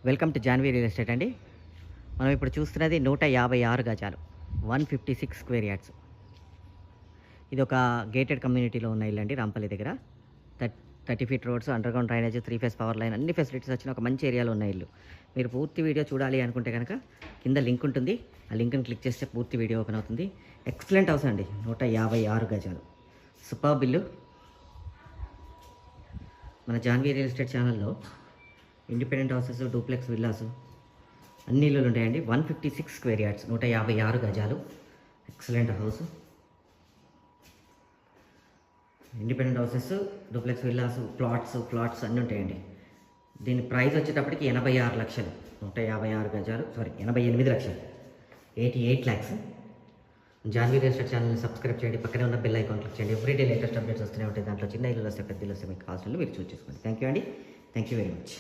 Welcome to Janhvi real estate అండి. మనం ఇప్పుడు చూస్తున్నది 156 గజాలు, 156 స్క్వేర్ యార్డ్స్. ఇది ఒక గేటెడ్ కమ్యూనిటీలో ఉన్న ఇల్లు అండి, రాంపల్లి దగ్గర. 30 feet roads, underground drainage, 3 phase power line, అన్ని ఫెసిలిటీస్ వచ్చిన ఒక మంచి ఏరియాలో ఉన్న ఇల్లు. మీరు పూర్తి వీడియో చూడాలి అనుకుంటే కనుక కింద లింక్ ఉంటుంది, ఆ లింక్ని క్లిక్ చేస్తే పూర్తి వీడియో ఓపెన్ అవుతుంది. ఎక్సలెంట్ హౌస్ అండి, 156 గజాలు, సూపర్ బిల్లు. మన జాన్వీ రియల్ ఎస్టేట్ ఛానల్లో ఇండిపెండెంట్ హౌసెస్, డూప్లెక్స్ విల్లాస్ అన్ని ఇల్లులు ఉంటాయండి. 156 స్క్వేర్ యార్డ్స్, 156 గజాలు, excellent house. Independent houses, duplex villas, plots అన్నీ ఉంటాయండి. దీని ప్రైస్ వచ్చేటప్పటికి 86 లక్షలు. 156 గజాలు, 88 లక్షలు, 88 ల్యాక్స్. జాన్వీ రియల్ ఎస్టేట్ ఛానల్ని సబ్స్క్రైబ్ చేయండి, పక్కనే ఉన్న బెల్ ఐకాన్ క్లిక్ చేయండి. ఎవ్రీడే లేటెస్ట్ అప్డేట్స్ వస్తూనే ఉంటాయి. దాంట్లో చిన్న ఇల్లు వస్తే, పెద్ద ఇల్లు వస్తే మీకు కావాల్సిన మీరు చూస్ చేసుకోండి. థ్యాంక్ యూ అండి, థ్యాంక్ యూ వెరీ మచ్.